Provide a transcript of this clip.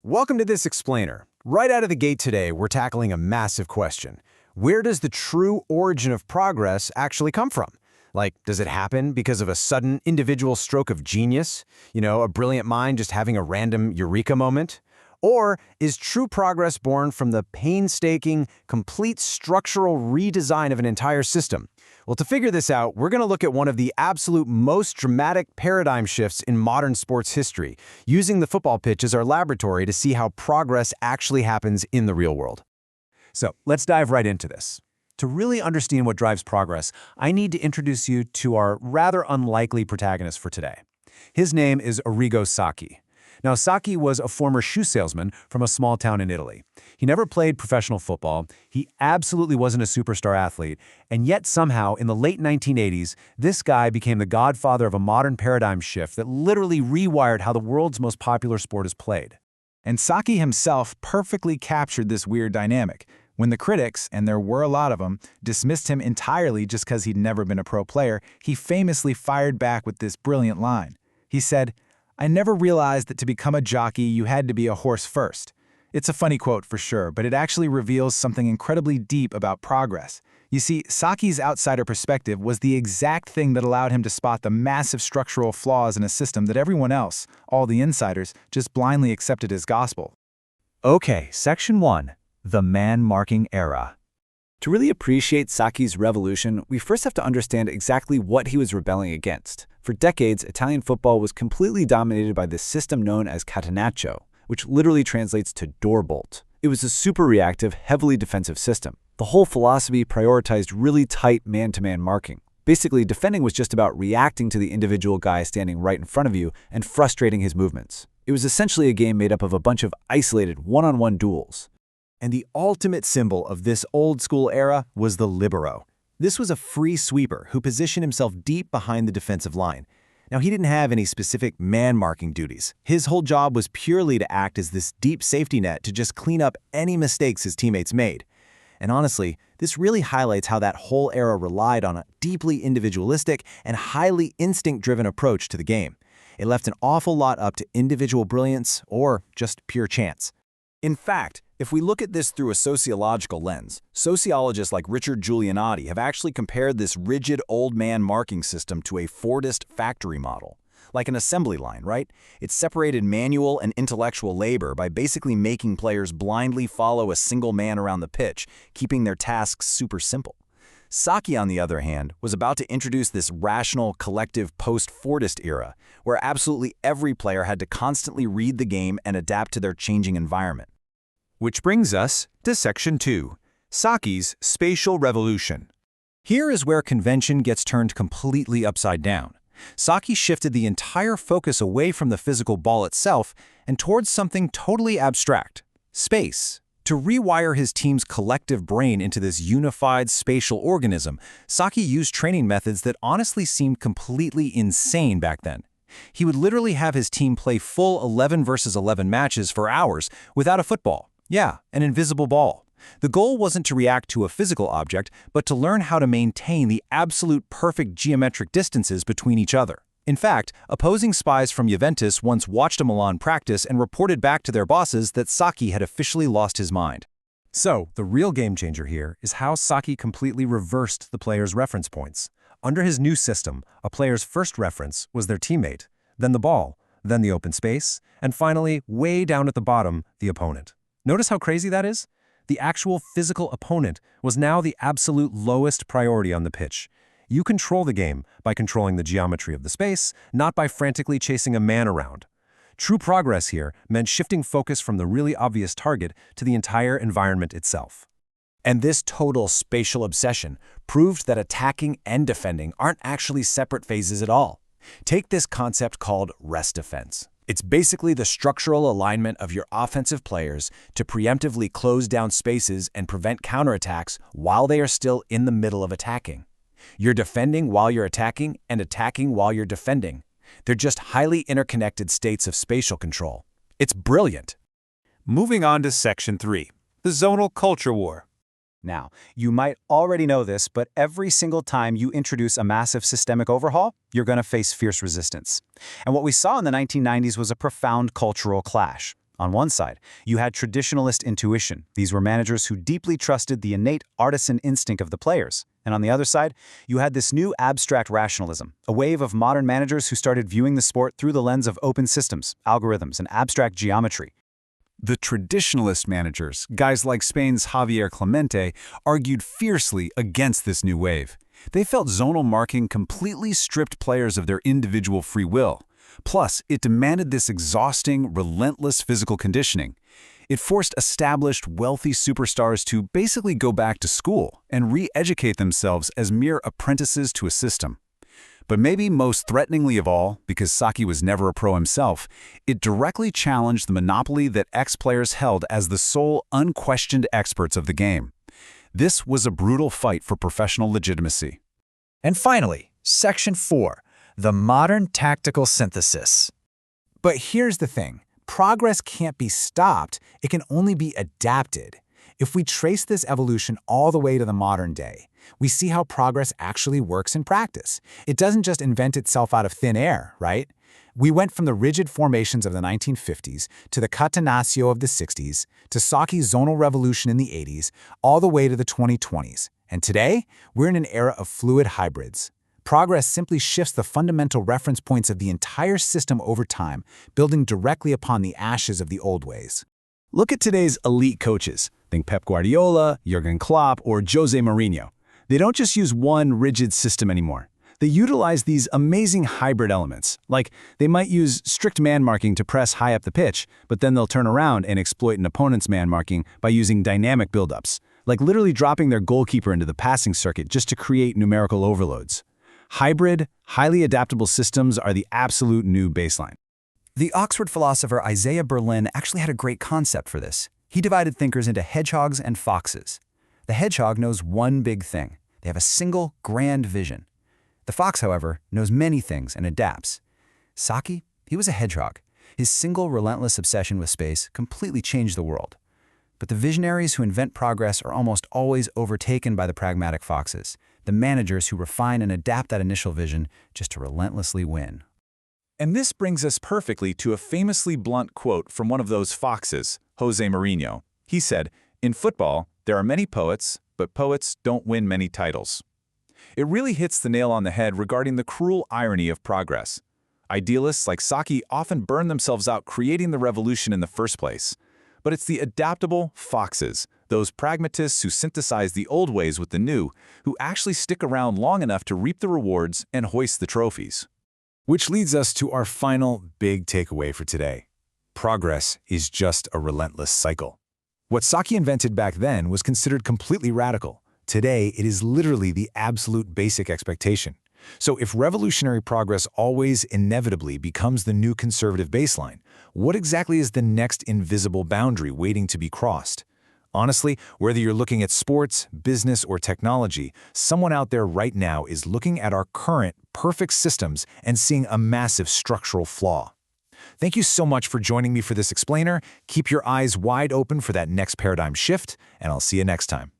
Welcome to this explainer. Right out of the gate today, we're tackling a massive question. Where does the true origin of progress actually come from? Like, does it happen because of a sudden individual stroke of genius? A brilliant mind just having a random eureka moment? Or is true progress born from the painstaking, complete structural redesign of an entire system? Well, to figure this out, we're going to look at one of the absolute most dramatic paradigm shifts in modern sports history, using the football pitch as our laboratory to see how progress actually happens in the real world. So let's dive right into this. To really understand what drives progress, I need to introduce you to our rather unlikely protagonist for today. His name is Arrigo Sacchi. Now, Sacchi was a former shoe salesman from a small town in Italy. He never played professional football, he absolutely wasn't a superstar athlete, and yet somehow, in the late 1980s, this guy became the godfather of a modern paradigm shift that literally rewired how the world's most popular sport is played. And Sacchi himself perfectly captured this weird dynamic. When the critics, and there were a lot of them, dismissed him entirely just because he'd never been a pro player, he famously fired back with this brilliant line. He said, "I never realized that to become a jockey you had to be a horse first." It's a funny quote for sure, but it actually reveals something incredibly deep about progress. You see, Sacchi's outsider perspective was the exact thing that allowed him to spot the massive structural flaws in a system that everyone else, all the insiders, just blindly accepted as gospel. Okay, Section 1. The man-marking era. To really appreciate Sacchi's revolution, we first have to understand exactly what he was rebelling against. For decades, Italian football was completely dominated by this system known as catenaccio, which literally translates to door bolt. It was a super reactive, heavily defensive system. The whole philosophy prioritized really tight man-to-man marking. Basically, defending was just about reacting to the individual guy standing right in front of you and frustrating his movements. It was essentially a game made up of a bunch of isolated one-on-one duels. And the ultimate symbol of this old-school era was the libero. This was a free sweeper who positioned himself deep behind the defensive line. Now, he didn't have any specific man-marking duties. His whole job was purely to act as this deep safety net to just clean up any mistakes his teammates made. And honestly, this really highlights how that whole era relied on a deeply individualistic and highly instinct-driven approach to the game. It left an awful lot up to individual brilliance or just pure chance. In fact, if we look at this through a sociological lens, sociologists like Richard Giulianotti have actually compared this rigid old man marking system to a Fordist factory model. Like an assembly line, right? It separated manual and intellectual labor by basically making players blindly follow a single man around the pitch, keeping their tasks super simple. Sacchi, on the other hand, was about to introduce this rational, collective post-Fordist era, where absolutely every player had to constantly read the game and adapt to their changing environment. Which brings us to Section 2, Sacchi's spatial revolution. Here is where convention gets turned completely upside down. Sacchi shifted the entire focus away from the physical ball itself and towards something totally abstract, space. To rewire his team's collective brain into this unified spatial organism, Sacchi used training methods that honestly seemed completely insane back then. He would literally have his team play full 11 versus 11 matches for hours without a football. Yeah, an invisible ball. The goal wasn't to react to a physical object, but to learn how to maintain the absolute perfect geometric distances between each other. In fact, opposing spies from Juventus once watched a Milan practice and reported back to their bosses that Sacchi had officially lost his mind. So, the real game changer here is how Sacchi completely reversed the player's reference points. Under his new system, a player's first reference was their teammate, then the ball, then the open space, and finally, way down at the bottom, the opponent. Notice how crazy that is? The actual physical opponent was now the absolute lowest priority on the pitch. You control the game by controlling the geometry of the space, not by frantically chasing a man around. True progress here meant shifting focus from the really obvious target to the entire environment itself. And this total spatial obsession proved that attacking and defending aren't actually separate phases at all. Take this concept called rest defense. It's basically the structural alignment of your offensive players to preemptively close down spaces and prevent counterattacks while they are still in the middle of attacking. You're defending while you're attacking and attacking while you're defending. They're just highly interconnected states of spatial control. It's brilliant. Moving on to Section 3, the Zonal Culture War. Now, you might already know this, but every single time you introduce a massive systemic overhaul, you're going to face fierce resistance. And what we saw in the 1990s was a profound cultural clash. On one side, you had traditionalist intuition. These were managers who deeply trusted the innate artisan instinct of the players. And on the other side, you had this new abstract rationalism, a wave of modern managers who started viewing the sport through the lens of open systems, algorithms, and abstract geometry. The traditionalist managers, guys like Spain's Javier Clemente, argued fiercely against this new wave. They felt zonal marking completely stripped players of their individual free will. Plus, it demanded this exhausting, relentless physical conditioning. It forced established, wealthy superstars to basically go back to school and re-educate themselves as mere apprentices to a system. But maybe most threateningly of all, because Saki was never a pro himself, it directly challenged the monopoly that ex-players held as the sole, unquestioned experts of the game. This was a brutal fight for professional legitimacy. And finally, Section 4, the modern tactical synthesis. But here's the thing. Progress can't be stopped, it can only be adapted. If we trace this evolution all the way to the modern day, we see how progress actually works in practice. It doesn't just invent itself out of thin air, right? We went from the rigid formations of the 1950s to the catenaccio of the 60s, to Saki's zonal revolution in the 80s, all the way to the 2020s. And today, we're in an era of fluid hybrids. Progress simply shifts the fundamental reference points of the entire system over time, building directly upon the ashes of the old ways. Look at today's elite coaches. Think Pep Guardiola, Jurgen Klopp, or Jose Mourinho. They don't just use one rigid system anymore. They utilize these amazing hybrid elements. Like, they might use strict man marking to press high up the pitch, but then they'll turn around and exploit an opponent's man marking by using dynamic buildups, like literally dropping their goalkeeper into the passing circuit just to create numerical overloads. Hybrid, highly adaptable systems are the absolute new baseline. The Oxford philosopher Isaiah Berlin actually had a great concept for this. He divided thinkers into hedgehogs and foxes. The hedgehog knows one big thing. They have a single, grand vision. The fox, however, knows many things and adapts. Saki, he was a hedgehog. His single, relentless obsession with space completely changed the world. But the visionaries who invent progress are almost always overtaken by the pragmatic foxes, the managers who refine and adapt that initial vision just to relentlessly win. And this brings us perfectly to a famously blunt quote from one of those foxes, Jose Mourinho. He said, "In football, there are many poets, but poets don't win many titles." It really hits the nail on the head regarding the cruel irony of progress. Idealists like Saki often burn themselves out creating the revolution in the first place. But it's the adaptable foxes, those pragmatists who synthesize the old ways with the new, who actually stick around long enough to reap the rewards and hoist the trophies. Which leads us to our final big takeaway for today. Progress is just a relentless cycle. What Saki invented back then was considered completely radical. Today, it is literally the absolute basic expectation. So if revolutionary progress always inevitably becomes the new conservative baseline, what exactly is the next invisible boundary waiting to be crossed? Honestly, whether you're looking at sports, business, or technology, someone out there right now is looking at our current perfect systems and seeing a massive structural flaw. Thank you so much for joining me for this explainer. Keep your eyes wide open for that next paradigm shift, and I'll see you next time.